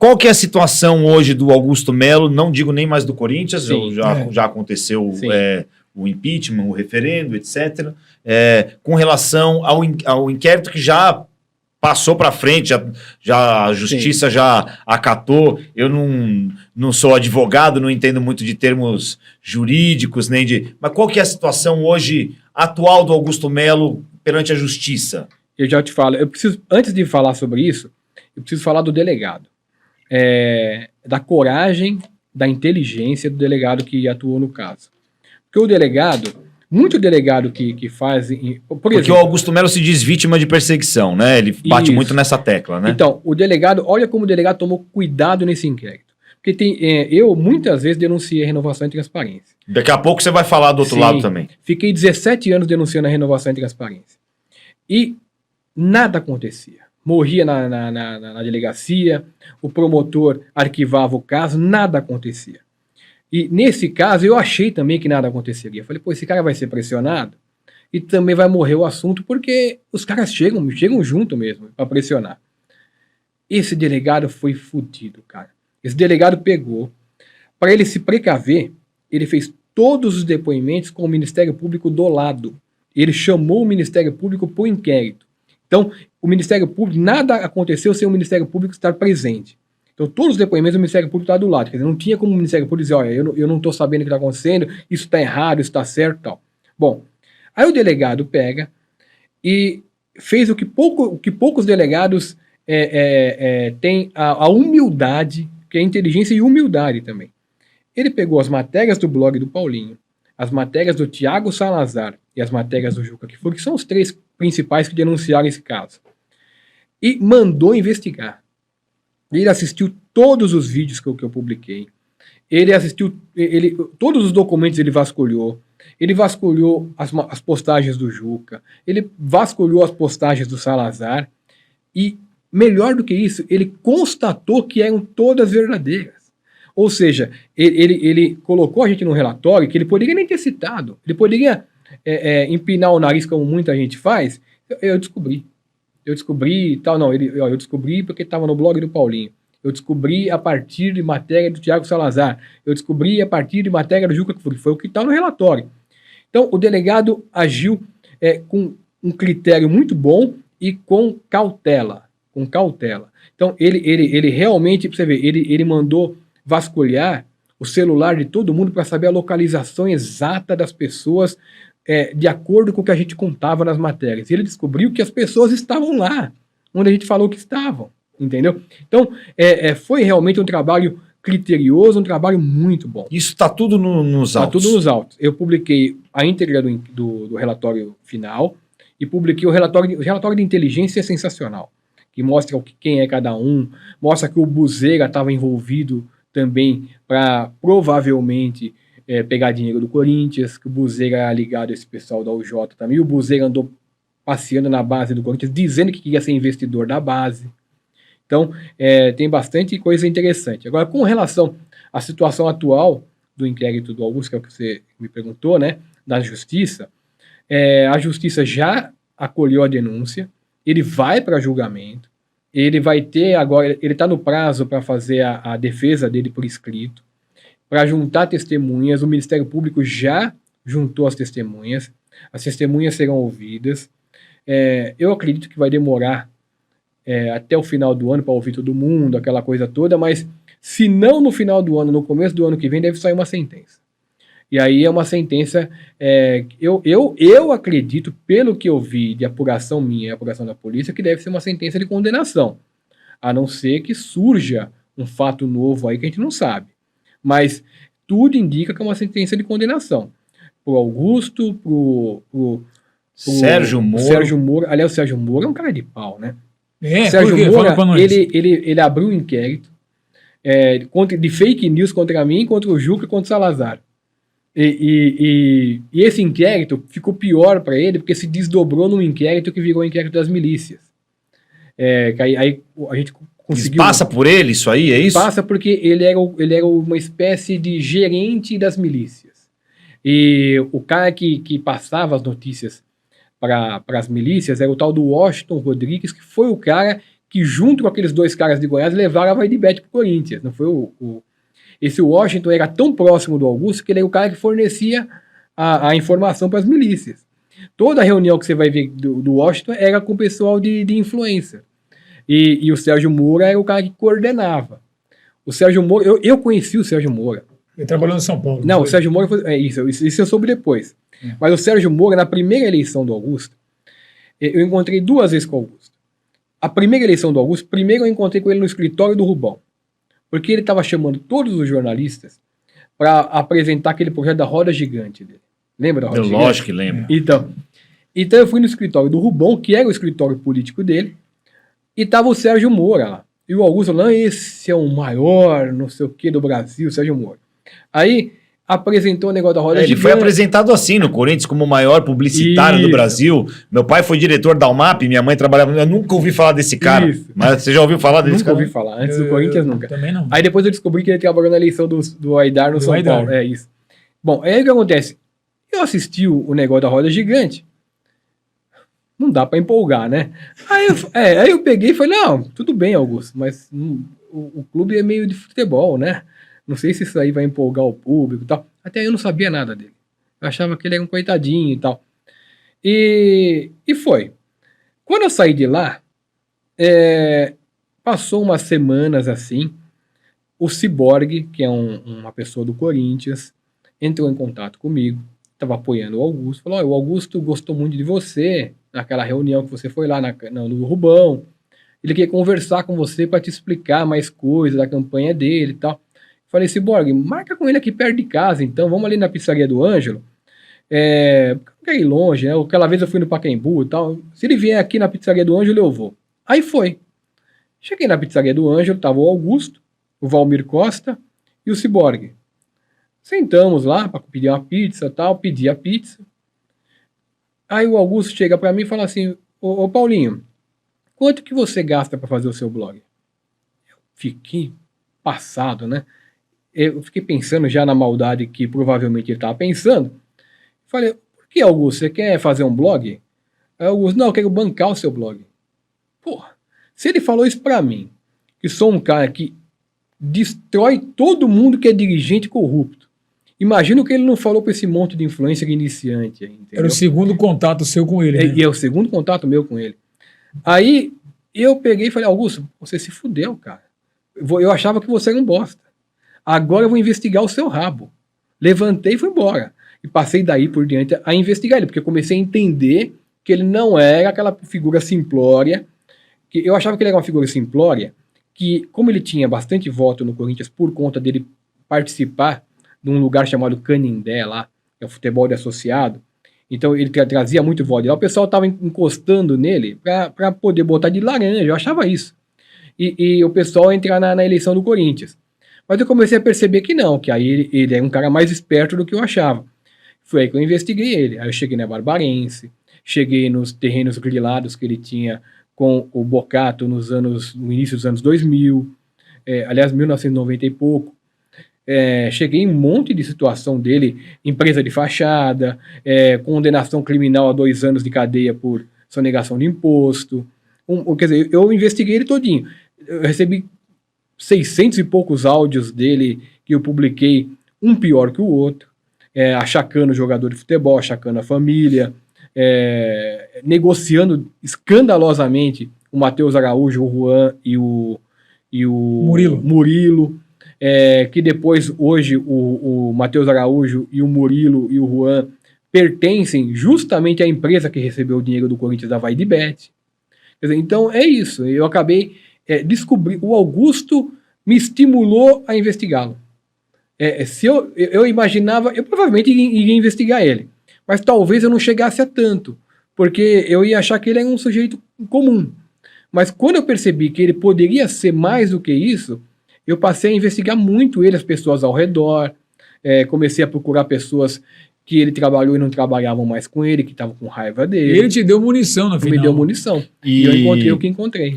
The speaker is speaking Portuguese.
Qual que é a situação hoje do Augusto Melo? Não digo nem mais do Corinthians, já aconteceu o impeachment, o referendo, etc. Com relação ao inquérito que já passou para frente, já a justiça já acatou. Eu não sou advogado, não entendo muito de termos jurídicos, mas qual que é a situação hoje atual do Augusto Melo perante a justiça? Eu já te falo, antes de falar sobre isso, eu preciso falar do delegado. Da coragem, da inteligência do delegado que atuou no caso. Porque o delegado, muito delegado que faz... Porque o Augusto Melo se diz vítima de perseguição, né? Ele bate muito nessa tecla, né? Então, o delegado, olha como o delegado tomou cuidado nesse inquérito. Porque eu muitas vezes denunciei a renovação e transparência. Daqui a pouco você vai falar do outro lado também. Fiquei 17 anos denunciando a renovação e transparência. E nada acontecia. Morria na delegacia, o promotor arquivava o caso, nada acontecia. E nesse caso eu achei também que nada aconteceria. Falei, esse cara vai ser pressionado e também vai morrer o assunto, porque os caras chegam junto mesmo para pressionar. Esse delegado foi fudido, cara. Esse delegado pegou, para ele se precaver, ele fez todos os depoimentos com o Ministério Público do lado. Ele chamou o Ministério Público para o inquérito. Então, o Ministério Público, nada aconteceu sem o Ministério Público estar presente. Então, todos os depoimentos do Ministério Público estavam do lado. Quer dizer, não tinha como o Ministério Público dizer, olha, eu não estou sabendo o que está acontecendo, isso está errado, isso está certo e tal. Bom, aí o delegado pega e fez o que poucos delegados têm a humildade, que é inteligência e humildade também. Ele pegou as matérias do blog do Paulinho, as matérias do Tiago Salazar e as matérias do Juca Kfouri, que são os três principais que denunciaram esse caso, e mandou investigar. Ele assistiu todos os vídeos que eu publiquei, ele assistiu, todos os documentos ele vasculhou as postagens do Juca, ele vasculhou as postagens do Salazar, e melhor do que isso, ele constatou que eram todas verdadeiras. Ou seja, ele colocou a gente num relatório que ele poderia nem ter citado, ele poderia empinar o nariz como muita gente faz. Eu descobri e tal, não, eu descobri porque estava no blog do Paulinho, eu descobri a partir de matéria do Tiago Salazar, eu descobri a partir de matéria do Juca Kfouri, foi o que está no relatório. Então o delegado agiu com um critério muito bom e com cautela. Então ele realmente, pra você ver, ele mandou vasculhar o celular de todo mundo para saber a localização exata das pessoas de acordo com o que a gente contava nas matérias. E ele descobriu que as pessoas estavam lá, onde a gente falou que estavam, entendeu? Então, foi realmente um trabalho criterioso, um trabalho muito bom. Isso está tudo nos autos? Está tudo nos autos. Eu publiquei a íntegra do relatório final e publiquei o relatório de inteligência sensacional, que mostra quem é cada um, mostra que o Buzeira estava envolvido também para provavelmente pegar dinheiro do Corinthians, que o Buzeira era ligado a esse pessoal da UJ também, e o Buzeira andou passeando na base do Corinthians, dizendo que queria ser investidor da base. Então, tem bastante coisa interessante. Agora, com relação à situação atual do inquérito do Augusto, que é o que você me perguntou, né, da Justiça, a Justiça já acolheu a denúncia, ele vai para julgamento, ele vai ter agora, ele está no prazo para fazer a defesa dele por escrito, para juntar testemunhas. O Ministério Público já juntou as testemunhas serão ouvidas. Eu acredito que vai demorar até o final do ano para ouvir todo mundo, aquela coisa toda, mas se não no final do ano, no começo do ano que vem, deve sair uma sentença. E aí é uma sentença, eu acredito, pelo que eu vi de apuração minha e apuração da polícia, que deve ser uma sentença de condenação, a não ser que surja um fato novo aí que a gente não sabe. Mas tudo indica que é uma sentença de condenação. Pro Augusto, pro Sérgio Moro. Aliás, o Sérgio Moro é um cara de pau, né? Sérgio Moro, ele abriu um inquérito de fake news contra mim, contra o Juca e contra o Salazar. E esse inquérito ficou pior para ele porque se desdobrou num inquérito que virou o inquérito das milícias. Aí a gente conseguiu... Passa por ele isso aí, é isso? Passa porque ele era uma espécie de gerente das milícias. E o cara que passava as notícias para as milícias era o tal do Washington Rodrigues, que foi o cara que junto com aqueles 2 caras de Goiás levaram a Vaidibet pro Corinthians. Não foi esse Washington era tão próximo do Augusto que ele era o cara que fornecia a informação para as milícias. Toda reunião que você vai ver do Washington era com o pessoal de influência. E o Sérgio Moura era o cara que coordenava. O Sérgio Moura, eu conheci o Sérgio Moura. Ele trabalhou em São Paulo. Não, o Sérgio Moura foi. Isso eu soube depois. Mas o Sérgio Moura, na primeira eleição do Augusto, eu encontrei 2 vezes com o Augusto. A primeira eleição do Augusto, primeiro eu encontrei com ele no escritório do Rubão. Porque ele estava chamando todos os jornalistas para apresentar aquele projeto da roda gigante dele. Lembra da roda gigante? Lógico que lembro. Então eu fui no escritório do Rubão, que era o escritório político dele, e tava o Sérgio Moura lá. E o Augusto falando, esse é o maior, não sei o que, do Brasil, o Sérgio Moura. Aí apresentou o negócio da roda gigante. Ele foi apresentado assim no Corinthians como o maior publicitário do Brasil. Meu pai foi diretor da UMAP, minha mãe trabalhava... Eu nunca ouvi falar desse cara. Isso. Mas você já ouviu falar desse cara? Nunca ouvi falar. Antes do Corinthians, nunca. Também não. Aí depois eu descobri que ele trabalhou na eleição do Aidar no São Paulo. É isso. Bom, aí o que acontece? Eu assisti o negócio da roda gigante. Não dá pra empolgar, né? Aí eu peguei e falei, não, tudo bem, Augusto, mas o clube é meio de futebol, né? Não sei se isso aí vai empolgar o público e tal. Até eu não sabia nada dele. Eu achava que ele era um coitadinho e tal. E foi. Quando eu saí de lá, passou umas semanas assim, o Ciborgue, que é uma pessoa do Corinthians, entrou em contato comigo, estava apoiando o Augusto, falou, o Augusto gostou muito de você, naquela reunião que você foi lá no Rubão, ele quer conversar com você para te explicar mais coisas da campanha dele e tal. Falei, Ciborgue, marca com ele aqui perto de casa, então, vamos ali na pizzaria do Ângelo, não quero ir longe, né? Aquela vez eu fui no Pacaembu e tal, se ele vier aqui na pizzaria do Ângelo, eu vou. Aí foi. Cheguei na pizzaria do Ângelo, tava o Augusto, o Valmir Costa e o Ciborgue. Sentamos lá para pedir uma pizza e tal, pedi a pizza. Aí o Augusto chega para mim e fala assim, ô Paulinho, quanto que você gasta para fazer o seu blog? Eu fiquei passado, né? Eu fiquei pensando já na maldade que provavelmente ele estava pensando. Falei, por que, Augusto, você quer fazer um blog? Aí o Augusto, não, eu quero bancar o seu blog. Porra, se ele falou isso para mim, que sou um cara que destrói todo mundo que é dirigente corrupto, imagina o que ele não falou para esse monte de influencer iniciante. Entendeu? Era o segundo contato seu com ele, né? E é o segundo contato meu com ele. Aí eu peguei e falei, Augusto, você se fudeu, cara. Eu achava que você era um bosta. Agora eu vou investigar o seu rabo. Levantei e fui embora. E passei daí por diante a investigar ele, porque eu comecei a entender que ele não era aquela figura simplória. Que eu achava que ele era uma figura simplória, que como ele tinha bastante voto no Corinthians por conta dele participar de um lugar chamado Canindé lá, que é o futebol de associado, então ele trazia muito voto. Lá o pessoal estava encostando nele para poder botar de laranja, eu achava isso. E o pessoal entrar na eleição do Corinthians. Mas eu comecei a perceber que não, que aí ele é um cara mais esperto do que eu achava. Foi aí que eu investiguei ele. Aí eu cheguei na Barbarense, cheguei nos terrenos grilados que ele tinha com o Bocato no início dos anos 2000, aliás, 1990 e pouco. Cheguei em um monte de situação dele, empresa de fachada, condenação criminal a 2 anos de cadeia por sonegação de imposto. Quer dizer, eu investiguei ele todinho. Eu recebi 600 e poucos áudios dele que eu publiquei, um pior que o outro, achacando o jogador de futebol, achacando a família, negociando escandalosamente o Matheus Araújo, o Juan e o Murilo. Que depois, hoje, o Matheus Araújo e o Murilo e o Juan pertencem justamente à empresa que recebeu o dinheiro do Corinthians da Vaidibet. Quer dizer, então é isso, eu acabei descobrindo, o Augusto me estimulou a investigá-lo. Se eu imaginava, eu provavelmente iria investigar ele, mas talvez eu não chegasse a tanto, porque eu ia achar que ele era um sujeito comum. Mas quando eu percebi que ele poderia ser mais do que isso, eu passei a investigar muito ele, as pessoas ao redor, comecei a procurar pessoas que ele trabalhou e não trabalhavam mais com ele, que estavam com raiva dele. E ele te deu munição no final. Me deu munição. E eu encontrei o que encontrei.